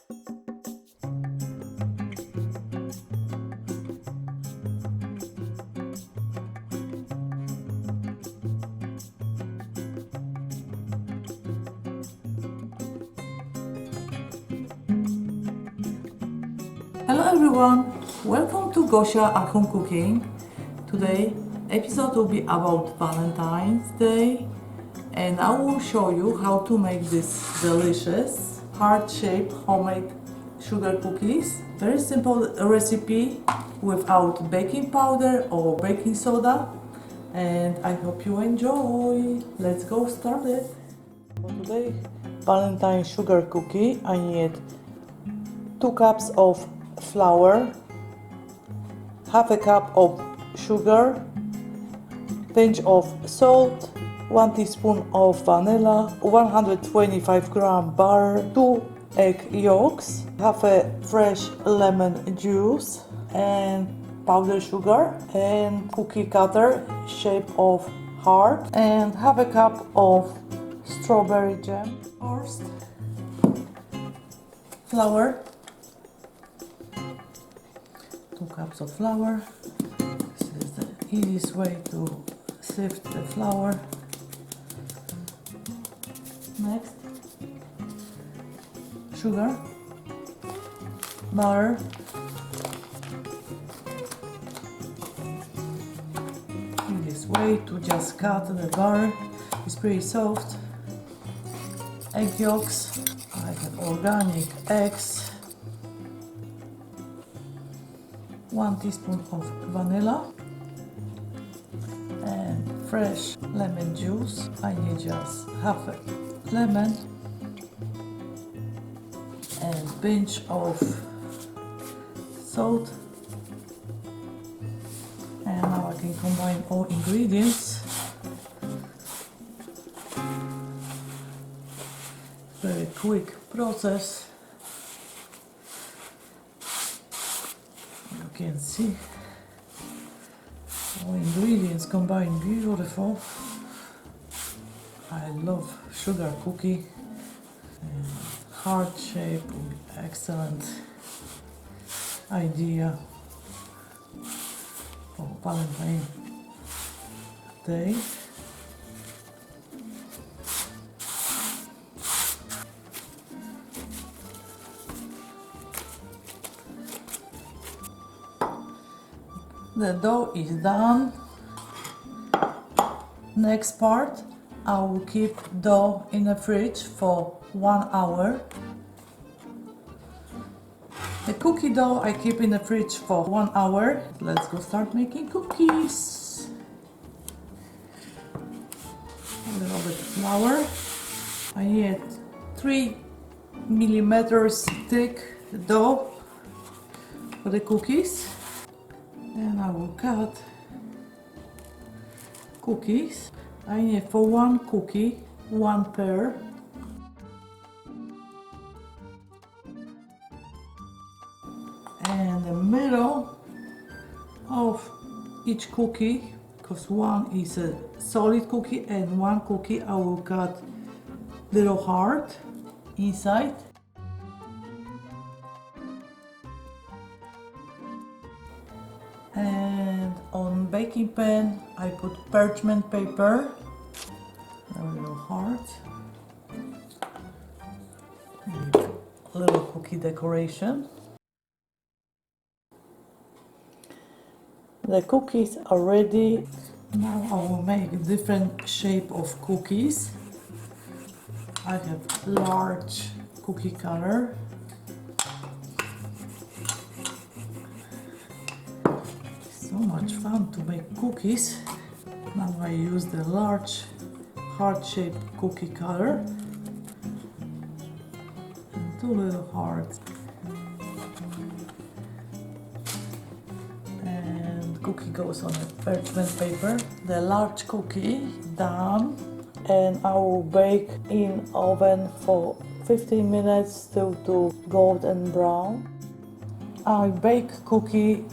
Hello everyone, welcome to Gosia at Home Cooking. Today episode will be about Valentine's Day and I will show you how to make this delicious heart-shaped homemade sugar cookies. Very simple recipe without baking powder or baking soda, and I hope you enjoy. Let's go start it. For today Valentine sugar cookie I need 2 cups of flour, half a cup of sugar, pinch of salt, 1 teaspoon of vanilla, 125 gram butter, 2 egg yolks, half a fresh lemon juice, and powdered sugar, and cookie cutter shape of heart, and half a cup of strawberry jam. First, flour. 2 cups of flour. This is the easiest way to sift the flour. Next, sugar, butter, easiest way to just cut the butter. It's pretty soft. Egg yolks. I have organic eggs. 1 teaspoon of vanilla and fresh lemon juice. I need just half a lemon and pinch of salt. And now I can combine all ingredients. Very quick process. You can see all ingredients combined beautiful. I love sugar cookie, and heart shape, excellent idea for Valentine Day. The dough is done. Next part, I will keep dough in the fridge for 1 hour. The cookie dough I keep in the fridge for 1 hour. Let's go start making cookies. A little bit of flour. I need 3 millimeters thick dough for the cookies. Then I will cut cookies. I need for 1 cookie 1 pair. And the middle of each cookie, because one is a solid cookie and 1 cookie I will cut little heart inside. And on baking pan I put parchment paper, a little heart, a little cookie decoration. The cookies are ready. Now I will make a different shape of cookies. I have large cookie cutter. So much fun to make cookies. Now I use the large heart-shaped cookie cutter and 2 little hearts. And cookie goes on a parchment paper. The large cookie done, and I will bake in oven for 15 minutes till to golden brown. I bake cookie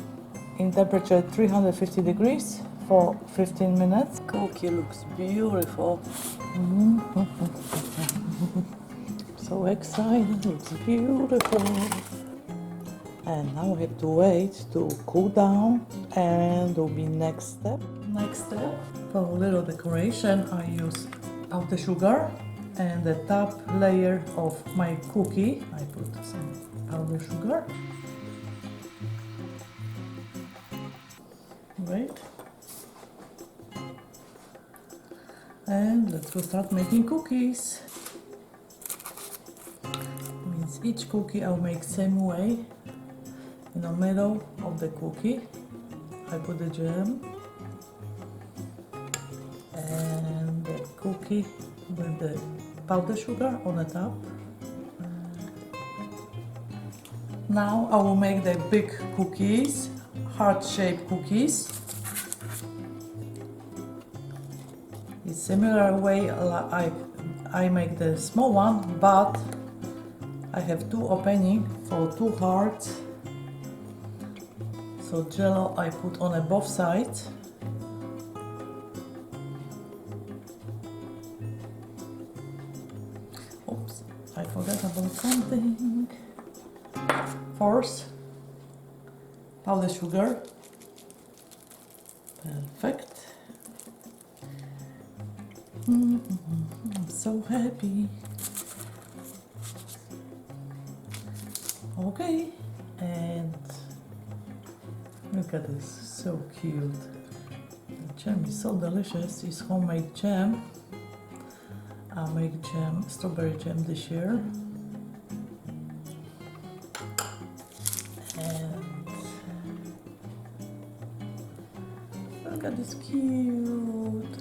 in temperature 350 degrees for 15 minutes. Cookie looks beautiful. So excited, looks beautiful. And now we have to wait to cool down, and will be next step. Next step, for a little decoration, I use powdered sugar and the top layer of my cookie. I put some powdered sugar. Wait. And let's go start making cookies. Means each cookie I'll make same way. In the middle of the cookie, I put the jam and the cookie with the powdered sugar on the top. Now I will make the big cookies, heart-shaped cookies. It's similar way like I make the small one, but I have two openings for two hearts. So jello I put on both sides. Oops, I forgot about something. First, powdered sugar. Perfect. I'm so happy. Okay, and look at this, so cute. The jam is so delicious. It's homemade jam. I make jam, strawberry jam this year. And look at this cute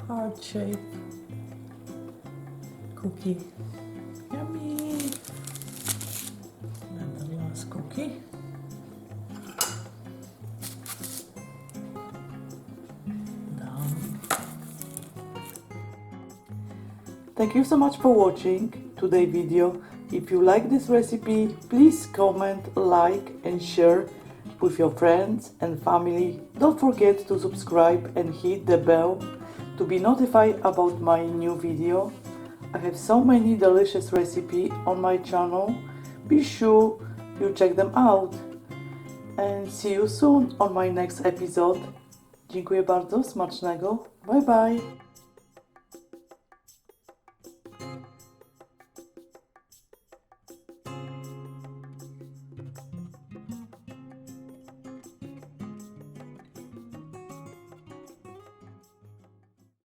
heart-shaped cookie. Yummy! And the last cookie. Done. Thank you so much for watching today's video. If you like this recipe, please comment, like and share with your friends and family. Don't forget to subscribe and hit the bell to be notified about my new video. I have so many delicious recipes on my channel. Be sure you check them out. And see you soon on my next episode. Dziękuję bardzo, smacznego. Bye bye.